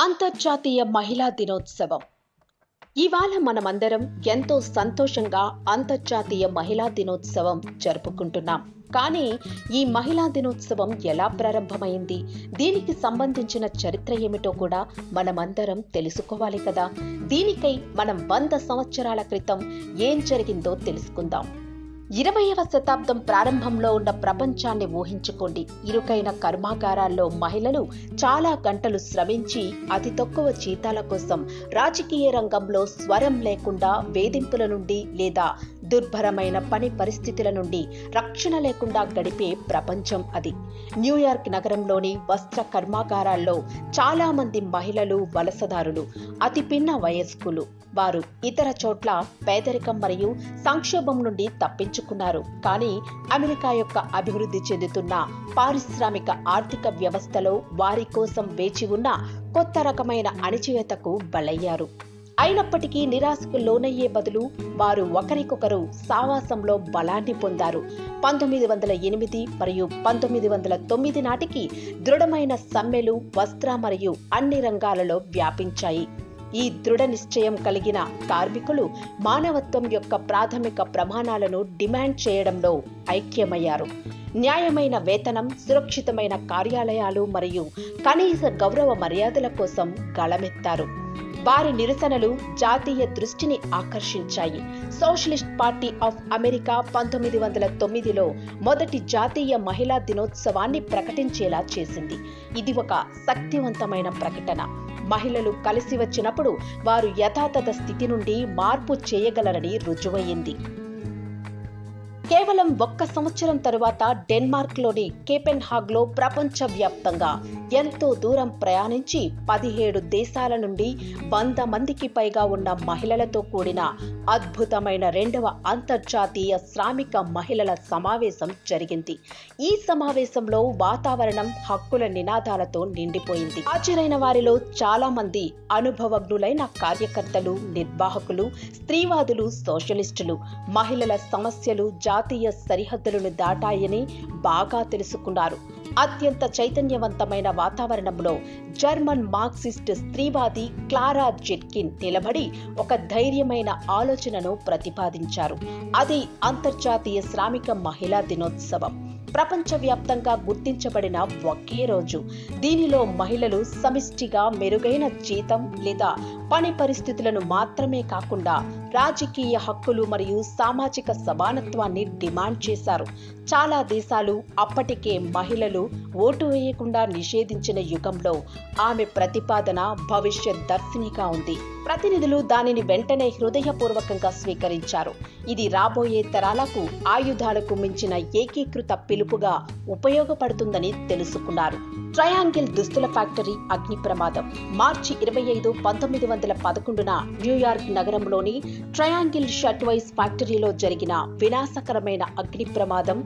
అంతర్జాతీయ మహిళా దినోత్సవం. ఇవాళ మనమందరం ఎంతో సంతోషంగా అంతర్జాతీయ మహిళా దినోత్సవం జరుపుకుంటున్నాం. కానీ ఈ మహిళా దినోత్సవం ఎలా ప్రారంభమైంది, దీనికి సంబంధించిన చరిత్ర ఏమిటో కూడా మనమందరం తెలుసుకోవాలి కదా. దీనికై మనం 100 సంవత్సరాల క్రితం ఏం జరిగిందో తెలుసుకుందాం. 20వ శతాబ్దం ప్రారంభంలో ఉన్న ప్రపంచాన్ని ఊహించుకోండి. ఇరుకైన కర్మాగారాల్లో మహిళలు చాలా గంటలు శ్రమించి అతి తక్కువ జీతాల కోసం రాజకీయ రంగంలో స్వరం లేకుండా వేధింపుల నుండి లేదా దుర్భరమైన పని పరిస్థితుల నుండి రక్షణ లేకుండా గడిపే ప్రపంచం అది. న్యూయార్క్ నగరంలోని వస్త్ర కర్మాగారాల్లో చాలా మంది మహిళలు వలసదారులు, అతి పిన్న వయస్కులు. వారు ఇతర చోట్ల పేదరికం మరియు సంక్షోభం నుండి తప్పించుకున్నారు. కానీ అమెరికా యొక్క అభివృద్ధి చెందుతున్న పారిశ్రామిక ఆర్థిక వ్యవస్థలో వారి కోసం వేచి ఉన్న కొత్త రకమైన అణిచివేతకు బలయ్యారు. అయినప్పటికీ నిరాశకు లోనయ్యే బదులు వారు ఒకరికొకరు సావాసంలో బలాన్ని పొందారు. 1908 మరియు 1909 నాటికి దృఢమైన సమ్మెలు వస్త్ర మరియు అన్ని రంగాలలో వ్యాపించాయి. ఈ దృఢ నిశ్చయం కలిగిన కార్మికులు మానవత్వం యొక్క ప్రాథమిక ప్రమాణాలను డిమాండ్ చేయడంలో ఐక్యమయ్యారు. న్యాయమైన వేతనం, సురక్షితమైన కార్యాలయాలు మరియు కనీస గౌరవ మర్యాదల కోసం గళమెత్తారు. వారి నిరసనలు జాతీయ దృష్టిని ఆకర్షించాయి. సోషలిస్ట్ పార్టీ ఆఫ్ అమెరికా 1909లో మొదటి జాతీయ మహిళా దినోత్సవాన్ని ప్రకటించేలా చేసింది. ఇది ఒక శక్తివంతమైన ప్రకటన. మహిళలు కలిసి వచ్చినప్పుడు వారు యథాతథ స్థితి నుండి మార్పు చేయగలరని రుజువయ్యింది. కేవలం 1 సంవత్సరం తరువాత డెన్మార్క్లోని కోపెన్హాగ్లో ప్రపంచవ్యాప్తంగా ఎంతో దూరం ప్రయాణించి 17 దేశాల నుండి 100 మందికి పైగా ఉన్న మహిళలతో కూడిన అద్భుతమైన 2వ అంతర్జాతీయ శ్రామిక మహిళల సమావేశం జరిగింది. ఈ సమావేశంలో వాతావరణం హక్కుల నినాదాలతో నిండిపోయింది. హాజరైన వారిలో చాలా మంది అనుభవజ్ఞులైన కార్యకర్తలు, నిర్వాహకులు, స్త్రీవాదులు, సోషలిస్టులు. మహిళల సమస్యలు జాతీయ సరిహద్దులను దాటాయని బాగా తెలుసుకున్నారు. అత్యంత చైతన్యవంతమైన వాతావరణంలో జర్మన్ మార్క్సిస్ట్ స్త్రీవాది క్లారా జెట్కిన్ నిలబడి ఒక ధైర్యమైన ఆలోచనను ప్రతిపాదించారు. అది అంతర్జాతీయ శ్రామిక మహిళా దినోత్సవం. ప్రపంచవ్యాప్తంగా గుర్తించబడిన ఒకే రోజు. దీనిలో మహిళలు సమిష్టిగా మెరుగైన జీతం లేదా పని పరిస్థితులను మాత్రమే కాకుండా రాజకీయ హక్కులు మరియు సామాజిక సమానత్వాన్ని డిమాండ్ చేశారు. చాలా దేశాలు అప్పటికే మహిళలు ఓటు వేయకుండా నిషేధించిన యుగంలో ఆమె ప్రతిపాదన భవిష్యత్ దర్శినిగా ఉంది. ప్రతినిధులు దానిని వెంటనే హృదయపూర్వకంగా స్వీకరించారు. ఇది రాబోయే తరాలకు ఆయుధాలకు మించిన ఏకీకృత పిలుపుగా ఉపయోగపడుతుందని తెలుసుకున్నారు. ట్రయాంగిల్ దుస్తుల ఫ్యాక్టరీ అగ్ని ప్రమాదం. మార్చి 25, 1911న న్యూయార్క్ నగరంలోని ట్రయాంగిల్ షర్ట్వైజ్ ఫ్యాక్టరీలో జరిగిన వినాశకరమైన అగ్ని ప్రమాదం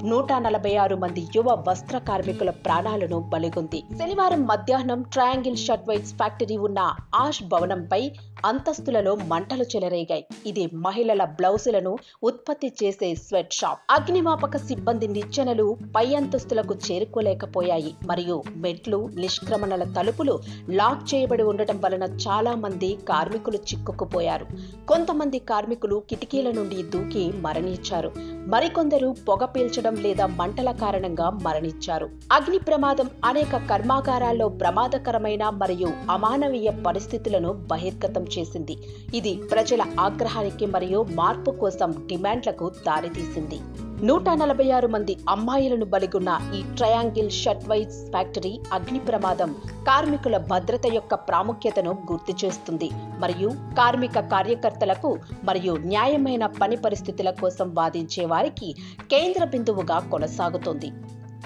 146 మంది యువ వస్త్ర కార్మికుల ప్రాణాలను బలిగొంది. శనివారం మధ్యాహ్నం ట్రయాంగిల్ షర్ట్వైజ్ ఫ్యాక్టరీ ఉన్న ఆష్ భవనంపై అంతస్తులలో మంటలు చెలరేగాయి. ఇది మహిళల బ్లౌజులను ఉత్పత్తి చేసే స్వెట్ షాప్. అగ్నిమాపక సిబ్బంది నిచ్చెనలు పై అంతస్తులకు చేరుకోలేకపోయాయి మరియు మెట్లు, నిష్క్రమణల తలుపులు లాక్ చేయబడి ఉండటం వలన చాలా మంది కార్మికులు చిక్కుకుపోయారు. కొంతమంది కార్మికులు కిటికీల నుండి దూకి మరణించారు. మరికొందరు పొగ పీల్చడం లేదా మంటల కారణంగా మరణించారు. అగ్ని ప్రమాదం అనేక కర్మాగారాల్లో ప్రమాదకరమైన మరియు అమానవీయ పరిస్థితులను బహిర్గతం చేసింది. ఇది ప్రజల ఆగ్రహానికి మరియు మార్పు కోసం డిమాండ్లకు దారితీసింది. 146 మంది అమ్మాయిలను బలిగొన్న ఈ ట్రయాంగిల్ షర్ట్వైజ్ ఫ్యాక్టరీ అగ్ని ప్రమాదం కార్మికుల భద్రత యొక్క ప్రాముఖ్యతను గుర్తు చేస్తుంది మరియు కార్మిక కార్యకర్తలకు మరియు న్యాయమైన పని పరిస్థితుల కోసం వాదించే వారికి కేంద్ర బిందువుగా కొనసాగుతోంది.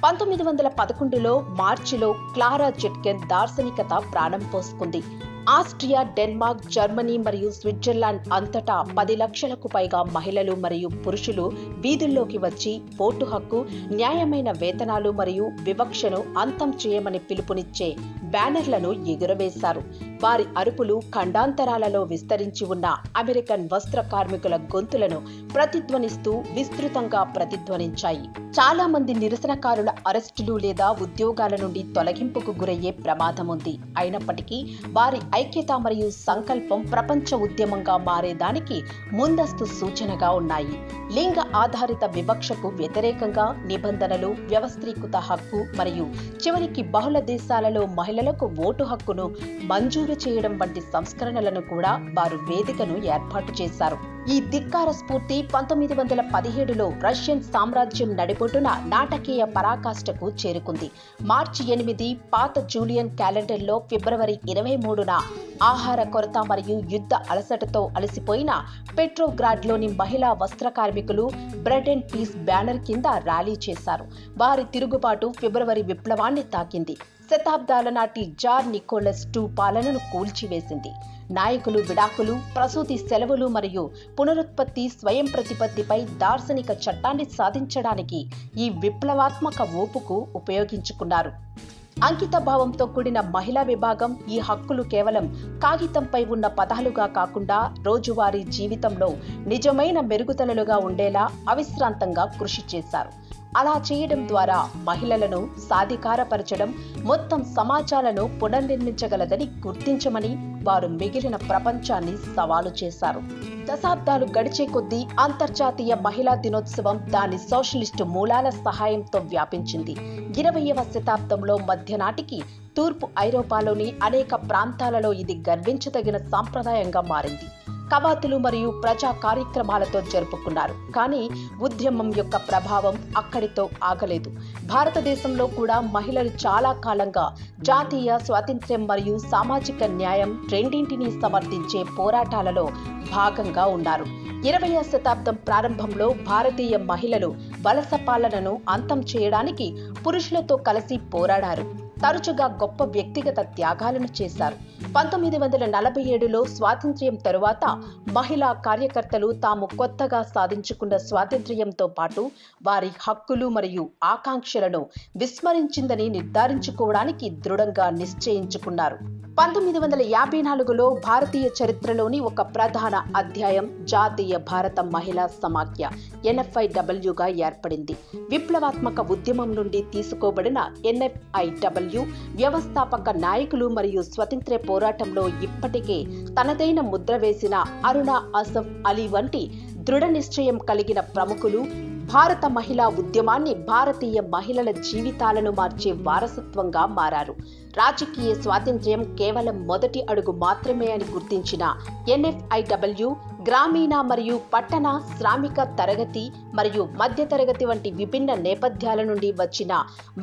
1911లో మార్చిలో క్లారా జెట్కిన్ దార్శనికత ప్రాణం పోసుకుంది. ఆస్ట్రియా, డెన్మార్క్, జర్మనీ మరియు స్విట్జర్లాండ్ అంతటా 10 లక్షలకు పైగా మహిళలు మరియు పురుషులు వీధుల్లోకి వచ్చి ఓటు హక్కు, న్యాయమైన వేతనాలు మరియు వివక్షను అంతం చేయమని పిలుపునిచ్చే బ్యానర్లను ఎగురవేశారు. వారి అరుపులు ఖండాంతరాలలో విస్తరించి ఉన్న అమెరికన్ వస్త్ర కార్మికుల గొంతులను ప్రతిధ్వనిస్తూ విస్తృతంగా ప్రతిధ్వనించాయి. చాలా మంది నిరసనకారుల అరెస్టులు లేదా ఉద్యోగాల నుండి తొలగింపుకు గురయ్యే ప్రమాదం ఉంది. అయినప్పటికీ వారి ఐక్యత మరియు సంకల్పం ప్రపంచ ఉద్యమంగా మారేదానికి ముందస్తు సూచనగా ఉన్నాయి. లింగ ఆధారిత వివక్షకు వ్యతిరేకంగా నిబంధనలు, వ్యవస్థీకృత హక్కు మరియు చివరికి బహుళ దేశాలలో మహిళలకు ఓటు హక్కును మంజూరు చేయడం వంటి సంస్కరణలను కూడా వారు వేదికను ఏర్పాటు చేశారు. ఈ ధిక్కార స్ఫూర్తి 1917లో రష్యన్ సామ్రాజ్యం నడిబొడ్డున నాటకీయ పరాకాష్ఠకు చేరుకుంది. మార్చి 8 పాత జూలియన్ క్యాలెండర్లో ఫిబ్రవరి 23న ఆహార కొరత మరియు యుద్ధ అలసటతో అలసిపోయిన పెట్రోగ్రాడ్లోని మహిళా వస్త్ర కార్మికులు బ్రెడ్ అండ్ పీస్ బ్యానర్ కింద ర్యాలీ చేశారు. వారి తిరుగుబాటు ఫిబ్రవరి విప్లవాన్ని తాకింది. శతాబ్దాల నాటి జార్ నికోలస్ II పాలనను కూల్చివేసింది. నాయకులు విడాకులు, ప్రసూతి సెలవులు మరియు పునరుత్పత్తి స్వయం ప్రతిపత్తిపై దార్శనిక చట్టాన్ని సాధించడానికి ఈ విప్లవాత్మక ఊపుకు ఉపయోగించుకున్నారు. అంకిత భావంతో కూడిన మహిళా విభాగం ఈ హక్కులు కేవలం కాగితంపై ఉన్న పదాలుగా కాకుండా రోజువారీ జీవితంలో నిజమైన మెరుగుదలలుగా ఉండేలా అవిశ్రాంతంగా కృషి చేశారు. అలా చేయడం ద్వారా మహిళలను సాధికారపరచడం, మొత్తం సమాజాలను పునర్నిర్మించగలదని గుర్తించమని వారు మిగిలిన ప్రపంచాన్ని సవాలు చేశారు. దశాబ్దాలు గడిచే కొద్దీ అంతర్జాతీయ మహిళా దినోత్సవం దాని సోషలిస్టు మూలాల సహాయంతో వ్యాపించింది. 20వ శతాబ్దంలో మధ్య నాటికి తూర్పు ఐరోపాలోని అనేక ప్రాంతాలలో ఇది గర్వించదగిన సాంప్రదాయంగా మారింది. కవాతులు మరియు ప్రజా కార్యక్రమాలతో జరుపుకున్నారు. కానీ ఉద్యమం యొక్క ప్రభావం అక్కడితో ఆగలేదు. భారతదేశంలో కూడా మహిళలు చాలా కాలంగా జాతీయ స్వాతంత్ర్యం మరియు సామాజిక న్యాయం రెండింటినీ సమర్థించే పోరాటాలలో భాగంగా ఉన్నారు. 20వ శతాబ్దం ప్రారంభంలో భారతీయ మహిళలు వలస పాలనను అంతం చేయడానికి పురుషులతో కలిసి పోరాడారు. తరచుగా గొప్ప వ్యక్తిగత త్యాగాలను చేశారు. 1947లో స్వాతంత్ర్యం తరువాత మహిళా కార్యకర్తలు తాము కొత్తగా సాధించుకున్న స్వాతంత్ర్యంతో పాటు వారి హక్కులు మరియు ఆకాంక్షలను విస్మరించిందని నిర్ధారించుకోవడానికి దృఢంగా నిశ్చయించుకున్నారు. 1954లో భారతీయ చరిత్రలోని ఒక ప్రధాన అధ్యాయం జాతీయ భారత మహిళా సమాఖ్య NFIWగా ఏర్పడింది. విప్లవాత్మక ఉద్యమం నుండి తీసుకోబడిన NFIW వ్యవస్థాపక నాయకులు మరియు స్వతంత్ర పోరాటంలో ఇప్పటికే తనదైన ముద్ర వేసిన అరుణా అసఫ్ అలీ వంటి దృఢ నిశ్చయం కలిగిన ప్రముఖులు భారత మహిళా ఉద్యమాన్ని భారతీయ మహిళల జీవితాలను మార్చే వారసత్వంగా మారారు. రాజకీయ స్వాతంత్ర్యం కేవలం మొదటి అడుగు మాత్రమే అని గుర్తించిన NFIW గ్రామీణ మరియు పట్టణ, శ్రామిక తరగతి మరియు మధ్యతరగతి వంటి విభిన్న నేపథ్యాల నుండి వచ్చిన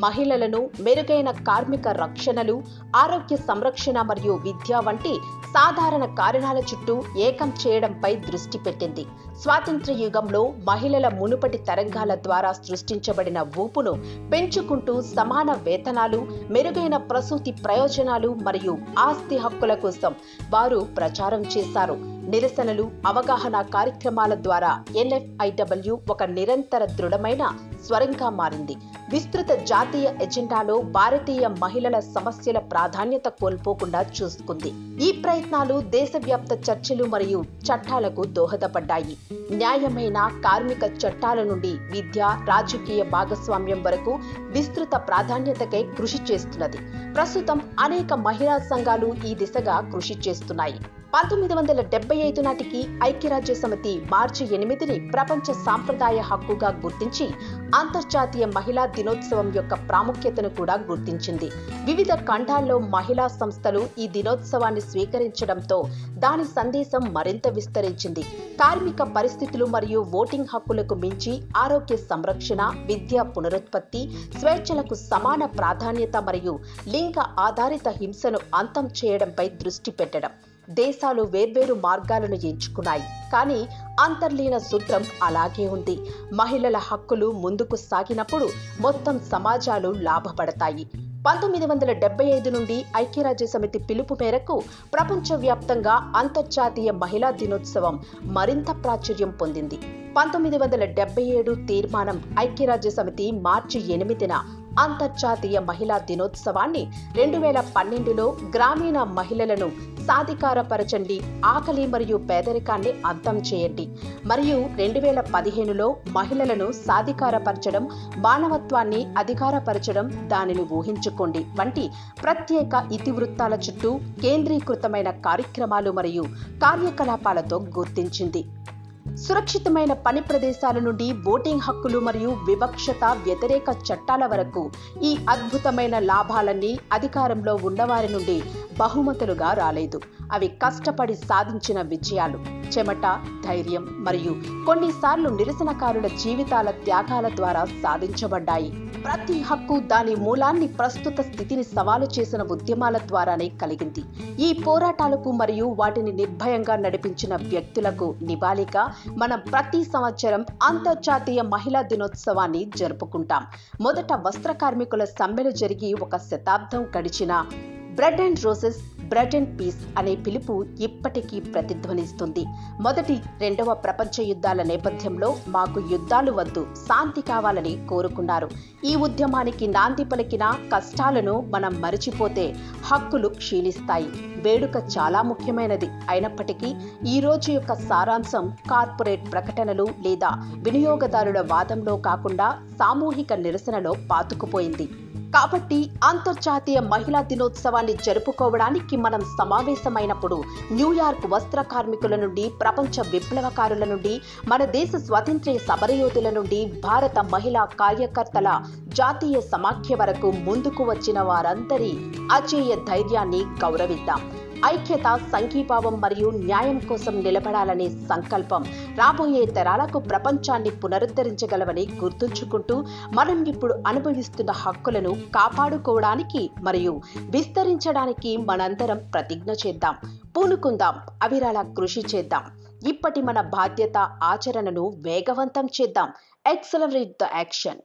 మహిళలను మెరుగైన కార్మిక రక్షణలు, ఆరోగ్య సంరక్షణ మరియు విద్య వంటి సాధారణ కారణాల చుట్టూ ఏకం చేయడంపై దృష్టి పెట్టింది. స్వాతంత్ర్య యుగంలో మహిళల మునుపటి తరంగాల ద్వారా సృష్టించబడిన ఊపును పెంచుకుంటూ సమాన వేతనాలు, మెరుగైన ప్రసూతి ప్రయోజనాలు మరియు ఆస్తి హక్కుల కోసం వారు ప్రచారం చేశారు. నిరసనలు, అవగాహన కార్యక్రమాల ద్వారా NFIW ఒక నిరంతర దృఢమైన స్వరంగా మారింది. విస్తృత జాతీయ ఎజెండాలో భారతీయ మహిళల సమస్యల ప్రాధాన్యత కోల్పోకుండా చూసుకుంది. ఈ ప్రయత్నాలు దేశవ్యాప్త చర్చలు మరియు చట్టాలకు దోహదపడ్డాయి. న్యాయమైన కార్మిక చట్టాల నుండి విద్య, రాజకీయ భాగస్వామ్యం వరకు విస్తృత ప్రాధాన్యతకై కృషి చేస్తున్నది. ప్రస్తుతం అనేక మహిళా సంఘాలు ఈ దిశగా కృషి చేస్తున్నాయి. 1975 నాటికి ఐక్యరాజ్య సమితి మార్చి 8ని ప్రపంచ సాంప్రదాయ హక్కుగా గుర్తించి అంతర్జాతీయ మహిళా దినోత్సవం యొక్క ప్రాముఖ్యతను కూడా గుర్తించింది. వివిధ ఖండాల్లో మహిళా సంస్థలు ఈ దినోత్సవాన్ని స్వీకరించడంతో దాని సందేశం మరింత విస్తరించింది. కార్మిక పరిస్థితులు మరియు ఓటింగ్ హక్కులకు మించి ఆరోగ్య సంరక్షణ, విద్య పునరుత్పత్తి, స్వేచ్ఛలకు సమాన ప్రాధాన్యత మరియు లింగ ఆధారిత హింసను అంతం చేయడంపై దృష్టి పెట్టడం. దేశాలు వేర్వేరు మార్గాలను ఎంచుకున్నాయి, కానీ అంతర్లీన సూత్రం అలాగే ఉంది. మహిళల హక్కులు ముందుకు సాగినప్పుడు మొత్తం సమాజాలు లాభపడతాయి. 1975 నుండి ఐక్యరాజ్య సమితి పిలుపు మేరకు ప్రపంచవ్యాప్తంగా అంతర్జాతీయ మహిళా దినోత్సవం మరింత ప్రాచుర్యం పొందింది. 1977 తీర్మానం ఐక్యరాజ్య సమితి మార్చి 8న అంతర్జాతీయ మహిళా దినోత్సవాన్ని 2012లో గ్రామీణ మహిళలను సాధికారపరచండి, ఆకలి మరియు పేదరికాన్ని అంతం చేయండి, మరియు 2015లో మహిళలను సాధికారపరచడం, మానవత్వాన్ని అధికారపరచడం, దానిని ఊహించుకోండి వంటి ప్రత్యేక ఇతివృత్తాల చుట్టూ కేంద్రీకృతమైన కార్యక్రమాలు మరియు కార్యకలాపాలతో గుర్తించింది. సురక్షితమైన పని ప్రదేశాల నుండి ఓటింగ్ హక్కులు మరియు వివక్షత వ్యతిరేక చట్టాల వరకు ఈ అద్భుతమైన లాభాలన్నీ అధికారంలో ఉన్నవారి నుండి బహుమతులుగా రాలేదు. అవి కష్టపడి సాధించిన విజయాలు, చెమట, ధైర్యం మరియు కొన్నిసార్లు నిరసనకారుల జీవితాల త్యాగాల ద్వారా సాధించబడ్డాయి. ప్రతి హక్కు దాని మూలాన్ని ప్రస్తుత స్థితిని సవాలు చేసిన ఉద్యమాల ద్వారానే కలిగింది. ఈ పోరాటాలకు మరియు వాటిని నిర్భయంగా నడిపించిన వ్యక్తులకు నివాళిగా మనం ప్రతి సంవత్సరం అంతర్జాతీయ మహిళా దినోత్సవాన్ని జరుపుకుంటాం. మొదట వస్త్ర కార్మికుల సమ్మెలు జరిగి 1 శతాబ్దం గడిచిన bread and roses, bread and peace అనే పిలుపు ఇప్పటికీ ప్రతిధ్వనిస్తుంది. మొదటి, రెండవ ప్రపంచ యుద్ధాల నేపథ్యంలో మాకు యుద్ధాలు వద్దు, శాంతి కావాలని కోరుకున్నారు. ఈ ఉద్యమానికి నాంది పలికిన కష్టాలను మనం మరిచిపోతే హక్కులు క్షీణిస్తాయి. వేడుక చాలా ముఖ్యమైనది అయినప్పటికీ ఈ రోజు యొక్క సారాంశం కార్పొరేట్ ప్రకటనలు లేదా వినియోగదారుల వాదంలో కాకుండా సామూహిక నిరసనలో పాతుకుపోయింది. కాబట్టి అంతర్జాతీయ మహిళా దినోత్సవాన్ని జరుపుకోవడానికి మనం సమావేశమైనప్పుడు న్యూయార్క్ వస్త్ర కార్మికుల నుండి, ప్రపంచ విప్లవకారుల నుండి, మన దేశ స్వాతంత్ర్య సమరయోధుల నుండి, భారత మహిళా కార్యకర్తల జాతీయ సమాఖ్య వరకు ముందుకు వచ్చిన వారందరి అజేయ ధైర్యాన్ని గౌరవిద్దాం. ఐక్యత, సంఘీభావం మరియు న్యాయం కోసం నిలబడాలనే సంకల్పం రాబోయే తరాలకు ప్రపంచాన్ని పునరుద్ధరించగలవని గుర్తుంచుకుంటూ మనం ఇప్పుడు అనుభవిస్తున్న హక్కులను కాపాడుకోవడానికి మరియు విస్తరించడానికి మనందరం ప్రతిజ్ఞ చేద్దాం, పూనుకుందాం, అవిరళ కృషి చేద్దాం. ఇప్పటి మన బాధ్యత ఆచరణను వేగవంతం చేద్దాం. Accelerate the action.